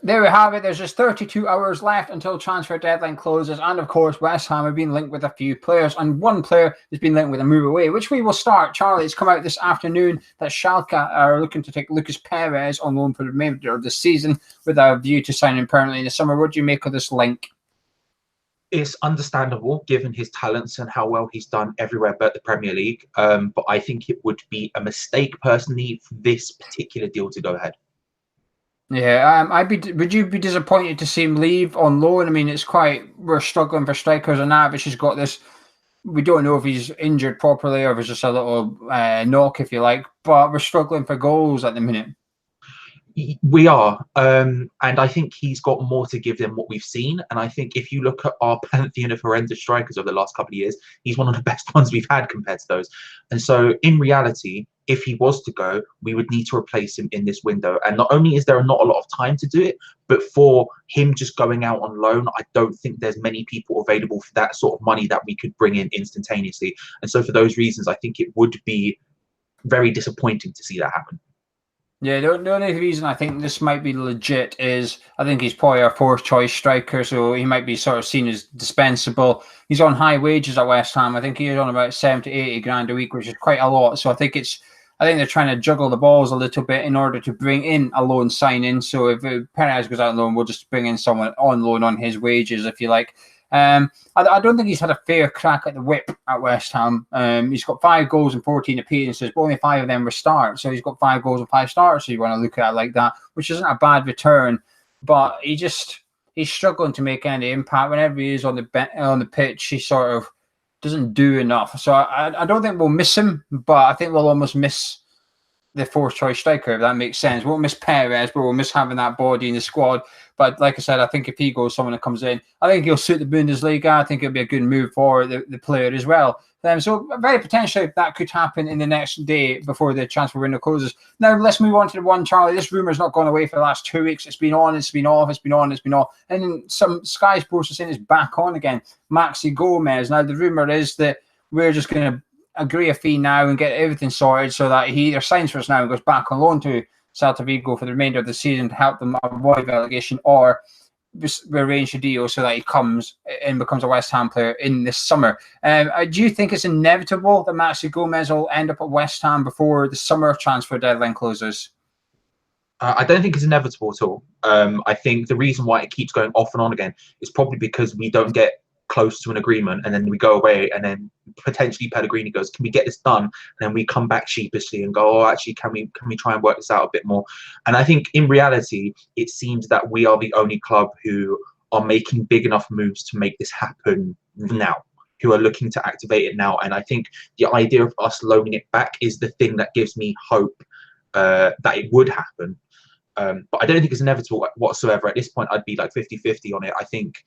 There we have it. There's just 32 hours left until transfer deadline closes. And of course, West Ham have been linked with a few players. And one player has been linked with a move away, which we will start. Charlie, it's come out this afternoon that Schalke are looking to take Lucas Perez on loan for the remainder of the season with a view to signing him permanently in the summer. What do you make of this link? It's understandable given his talents and how well he's done everywhere but the Premier League. But I think it would be a mistake personally for this particular deal to go ahead. Yeah, would you be disappointed to see him leave on loan? I mean, we're struggling for strikers, and Navic has got this. We don't know if he's injured properly or if it's just a little knock, if you like. But we're struggling for goals at the minute. We are, and I think he's got more to give than what we've seen. And I think if you look at our pantheon of horrendous strikers over the last couple of years, he's one of the best ones we've had compared to those. And so, in reality, if he was to go, we would need to replace him in this window. And not only is there not a lot of time to do it, but for him just going out on loan, I don't think there's many people available for that sort of money that we could bring in instantaneously. And so, for those reasons, I think it would be very disappointing to see that happen. Yeah, the only reason I think this might be legit is I think he's probably our fourth choice striker, so he might be sort of seen as dispensable. He's on high wages at West Ham. I think he's on about 70, 80 grand a week, which is quite a lot. So I think they're trying to juggle the balls a little bit in order to bring in a loan signing. So if Perez goes out on loan, we'll just bring in someone on loan on his wages, if you like. I don't think he's had a fair crack at the whip at West Ham. He's got 5 goals and 14 appearances, but only 5 of them were starts. So he's got 5 goals and 5 starts, so you want to look at it like that, which isn't a bad return. But he's struggling to make any impact. Whenever he is on the pitch, he sort of doesn't do enough. So I don't think we'll miss him, but I think we'll almost miss the fourth choice striker, if that makes sense. We won't miss Perez, but we'll miss having that body in the squad. But like I said, I think if he goes, someone that comes in, I think he'll suit the Bundesliga. I think it'll be a good move for the player as well. So very potentially that could happen in the next day before the transfer window closes. Now let's move on to the one, Charlie. This rumour's not gone away for the last 2 weeks. It's been on, it's been off, it's been on, it's been off. And then some Sky Sports are saying it's back on again. Maxi Gomez. Now the rumour is that we're just going to agree a fee now and get everything sorted so that he either signs for us now and goes back on loan to Celta Vigo for the remainder of the season to help them avoid relegation, or we arrange a deal so that he comes and becomes a West Ham player in this summer. Do you think it's inevitable that Maxi Gomez will end up at West Ham before the summer transfer deadline closes? I don't think it's inevitable at all. I think the reason why it keeps going off and on again is probably because we don't get close to an agreement, and then we go away, and then potentially Pellegrini goes, can we get this done? And then we come back sheepishly and go, oh, actually, can we try and work this out a bit more? And I think in reality, it seems that we are the only club who are making big enough moves to make this happen now, who are looking to activate it now. And I think the idea of us loaning it back is the thing that gives me hope that it would happen. But I don't think it's inevitable whatsoever. At this point, I'd be like 50-50 on it. I think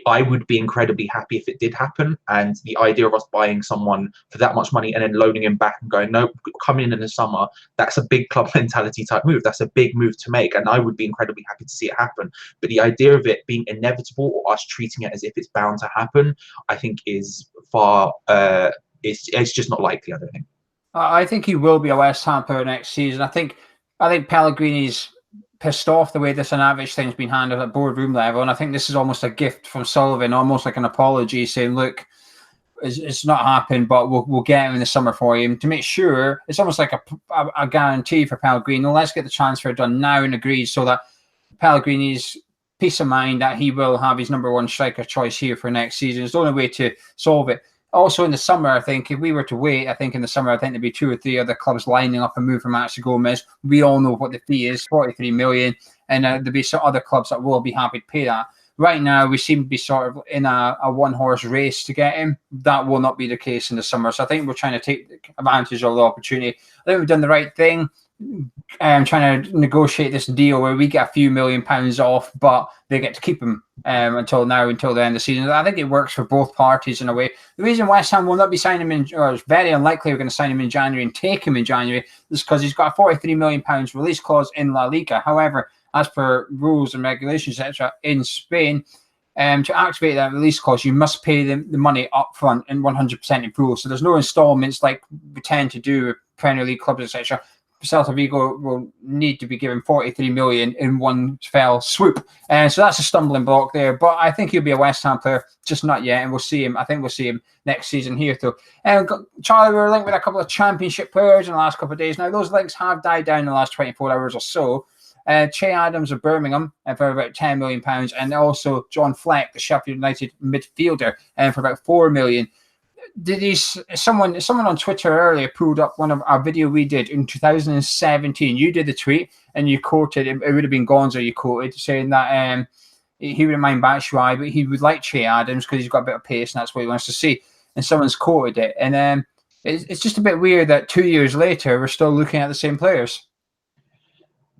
I would be incredibly happy if it did happen. And the idea of us buying someone for that much money and then loaning him back and going, no, come in the summer, that's a big club mentality type move. That's a big move to make. And I would be incredibly happy to see it happen. But the idea of it being inevitable or us treating it as if it's bound to happen, I think is far, it's just not likely, I don't think. I think he will be a West Ham player next season. I think Pellegrini's pissed off the way this Anavic thing's been handled at boardroom level, and I think this is almost a gift from Sullivan, almost like an apology, saying, look, it's not happened, but we'll get him in the summer for you, to make sure it's almost like a guarantee for Pellegrini. Let's get the transfer done now and agreed, so that Pellegrini's peace of mind that he will have his number one striker choice here for next season. It's the only way to solve it. Also in the summer, I think if we were to wait, I think there'd be 2 or 3 other clubs lining up and move for Maxi Gomez. We all know what the fee is, 43 million, and there'll be some other clubs that will be happy to pay that. Right now, we seem to be sort of in a one-horse race to get him. That will not be the case in the summer. So I think we're trying to take advantage of the opportunity. I think we've done the right thing. Trying to negotiate this deal where we get a few £1 million off, but they get to keep him until the end of the season. I think it works for both parties in a way. The reason West Ham will not be signing him or it's very unlikely we're going to sign him in January and take him in January, is because he's got a £43 million release clause in La Liga. However, as per rules and regulations, etc., in Spain, to activate that release clause, you must pay the money up front and 100% in full. So there's no installments like we tend to do with Premier League clubs, etc. Celta Vigo will need to be given 43 million in one fell swoop, and so that's a stumbling block there. But I think he'll be a West Ham player, just not yet, and we'll see him. I think we'll see him next season here too. And Charlie, we were linked with a couple of Championship players in the last couple of days. Now those links have died down in the last 24 hours or so. Che Adams of Birmingham for about £10 million, and also John Fleck, the Sheffield United midfielder, for about £4 million. Someone on Twitter earlier pulled up one of our video we did in 2017. You did the tweet and you quoted it would have been Gonzo you quoted saying that he wouldn't mind Batshuayi, but he would like Che Adams because he's got a bit of pace and that's what he wants to see. And someone's quoted it, and it's just a bit weird that 2 years later we're still looking at the same players.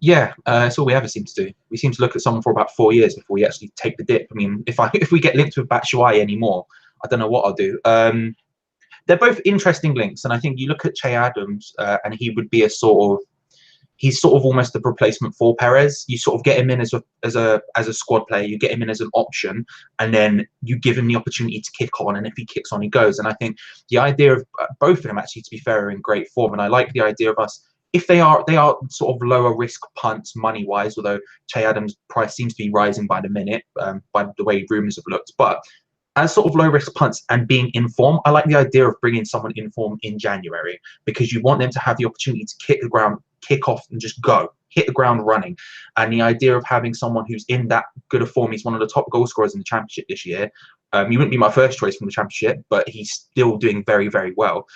Yeah, that's all we ever seem to do. We seem to look at someone for about 4 years before we actually take the dip. I mean, if we get linked with Batshuayi anymore, I don't know what I'll do. They're both interesting links, and I think you look at Che Adams, and he would be he's sort of almost the replacement for Perez. You sort of get him in as a squad player, you get him in as an option, and then you give him the opportunity to kick on, and if he kicks on, he goes. And I think the idea of both of them, actually, to be fair, are in great form, and I like the idea of us. If they are sort of lower risk punts money wise, although Che Adams' price seems to be rising by the minute, by the way rumours have looked, but as sort of low risk punts and being in form, I like the idea of bringing someone in form in January, because you want them to have the opportunity to kick off and just go, hit the ground running. And the idea of having someone who's in that good of form, he's one of the top goal scorers in the Championship this year. He wouldn't be my first choice from the Championship, but he's still doing very, very well.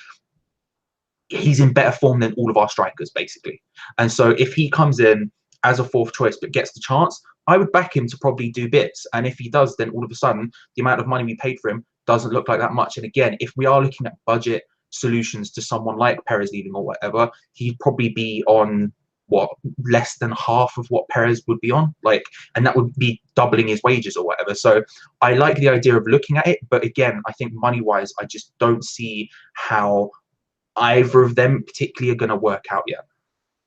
He's in better form than all of our strikers, basically. And so if he comes in as a fourth choice but gets the chance, I would back him to probably do bits. And if he does, then all of a sudden, the amount of money we paid for him doesn't look like that much. And again, if we are looking at budget solutions to someone like Perez leaving or whatever, he'd probably be on, less than half of what Perez would be on. And that would be doubling his wages or whatever. So I like the idea of looking at it. But again, I think money-wise, I just don't see how either of them particularly are going to work out yet.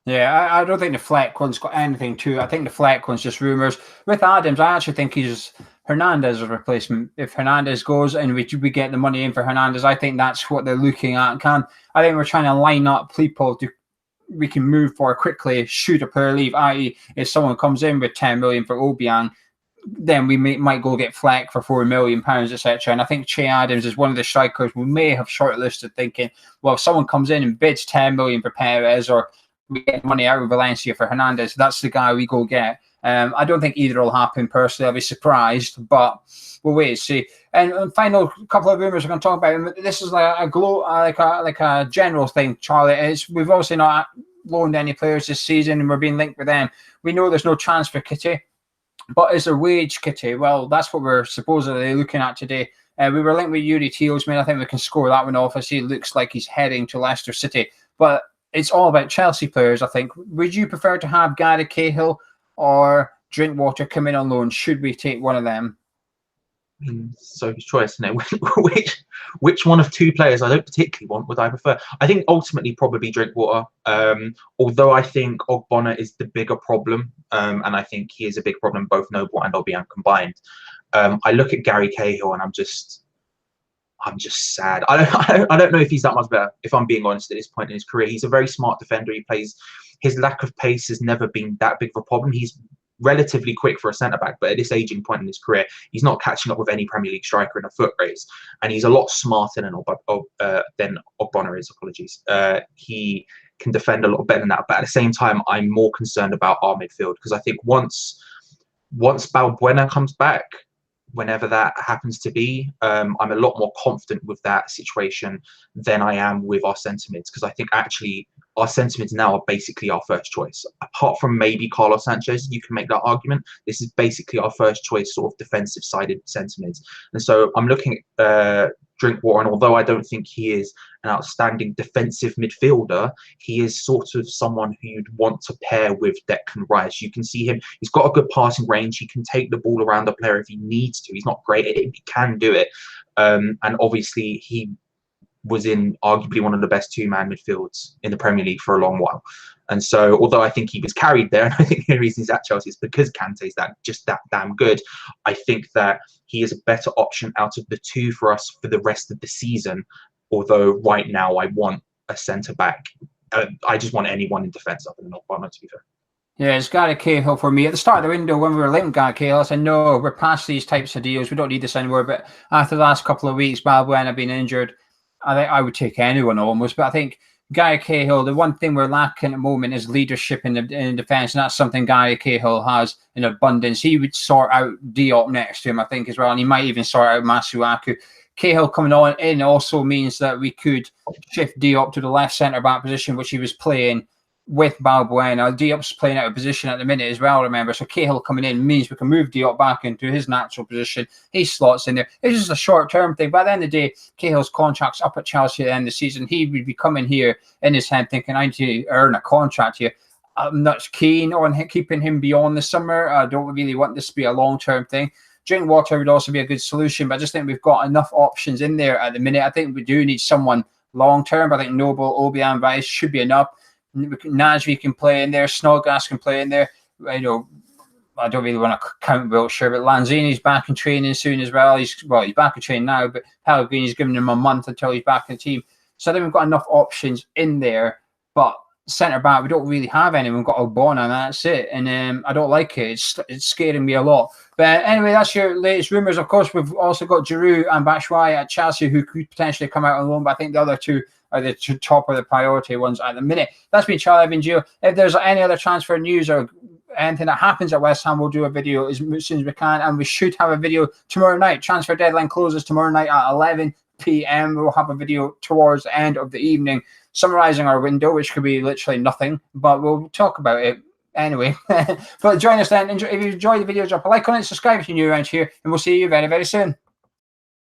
Yeah, I don't think the Fleck one's got anything to it. I think the Fleck one's just rumours. With Adams, I actually think he's Hernandez's replacement. If Hernandez goes and we get the money in for Hernandez, I think that's what they're looking at. I think we're trying to line up people we can move for quickly, shoot a player leave, i.e. if someone comes in with 10 million for Obiang, then we might go get Fleck for £4 million, etc. And I think Che Adams is one of the strikers we may have shortlisted thinking, well, if someone comes in and bids 10 million for Perez, or we get money out of Valencia for Hernandez, that's the guy we go get. I don't think either will happen personally. I'll be surprised, but we'll wait and see. And final couple of rumours we're going to talk about. This is like a general thing, Charlie. We've obviously not loaned any players this season, and we're being linked with them. We know there's no transfer kitty. But is there wage kitty? Well, that's what we're supposedly looking at today. We were linked with Yuri Tielemans. I think we can score that one off. I see it looks like he's heading to Leicester City. But it's all about Chelsea players, I think. Would you prefer to have Gary Cahill or Drinkwater come in on loan? Should we take one of them? Sophie's choice, isn't it? which one of two players I don't particularly want would I prefer? I think ultimately probably Drinkwater. Although I think Ogbonna is the bigger problem, and I think he is a big problem, both Noble and Obiang combined. I look at Gary Cahill and I'm just sad. I don't know if he's that much better, if I'm being honest, at this point in his career. He's a very smart defender. His lack of pace has never been that big of a problem. He's relatively quick for a centre-back, but at this aging point in his career, he's not catching up with any Premier League striker in a foot race, and he's a lot smarter than Ogbonna is. Apologies. He can defend a lot better than that, but at the same time, I'm more concerned about our midfield, because I think once Balbuena comes back, whenever that happens to be, I'm a lot more confident with that situation than I am with our centre mids, because I think actually our centre mids now are basically our first choice. Apart from maybe Carlos Sanchez, you can make that argument. This is basically our first choice sort of defensive sided centre mids. And so I'm looking at Drinkwater, and although I don't think he is an outstanding defensive midfielder, he is sort of someone who you'd want to pair with Declan Rice. You can see him, he's got a good passing range, he can take the ball around the player if he needs to. He's not great at it, he can do it. And obviously he was in arguably one of the best two-man midfields in the Premier League for a long while. And so, although I think he was carried there, and I think the reason he's at Chelsea is because Kante's that damn good, I think that he is a better option out of the two for us for the rest of the season. Although right now I want a centre-back I just want anyone in defence other than Obama, to be fair. Yeah, it's Gary Cahill for me. At the start of the window, when we were linked Gary Cahill, I said, no, we're past these types of deals. We don't need this anymore. But after the last couple of weeks, Balbuena being injured, I think I would take anyone almost. But I think Gary Cahill, the one thing we're lacking at the moment is leadership in defence, and that's something Gary Cahill has in abundance. He would sort out Diop next to him, I think, as well, and he might even sort out Masuaku. Cahill coming on in also means that we could shift Diop to the left centre-back position, which he was playing with Balbuena. Diop's playing out of position at the minute as well, remember. So Cahill coming in means we can move Diop back into his natural position. He slots in there. It's just a short-term thing. By the end of the day, Cahill's contract's up at Chelsea at the end of the season. He would be coming here in his head thinking, I need to earn a contract here. I'm not keen on keeping him beyond the summer. I don't really want this to be a long-term thing. Drinkwater would also be a good solution, but I just think we've got enough options in there at the minute. I think we do need someone long-term. I think Noble, Obi, and Rice should be enough. Najri can play in there. Snodgrass can play in there. I don't really want to count Wiltshire, but Lanzini's back in training soon as well. He's back in training now, but Pellegrini's given him a month until he's back in the team. So I think we've got enough options in there, but centre-back, we don't really have anyone. We've got Ogbonna, and that's it. And I don't like it. It's scaring me a lot. But anyway, that's your latest rumours. Of course, we've also got Giroud and Batshuayi at Chelsea, who could potentially come out on loan, but I think the other two are the top of the priority ones at the minute. That's been Charlie Evan Gio. If there's any other transfer news or anything that happens at West Ham, we'll do a video as soon as we can, and we should have a video tomorrow night. Transfer deadline closes tomorrow night at 11 p.m. We'll have a video towards the end of the evening summarising our window, which could be literally nothing, but we'll talk about it anyway. But join us then. If you enjoyed the video, drop a like on it, subscribe if you're new around here, and we'll see you very, very soon.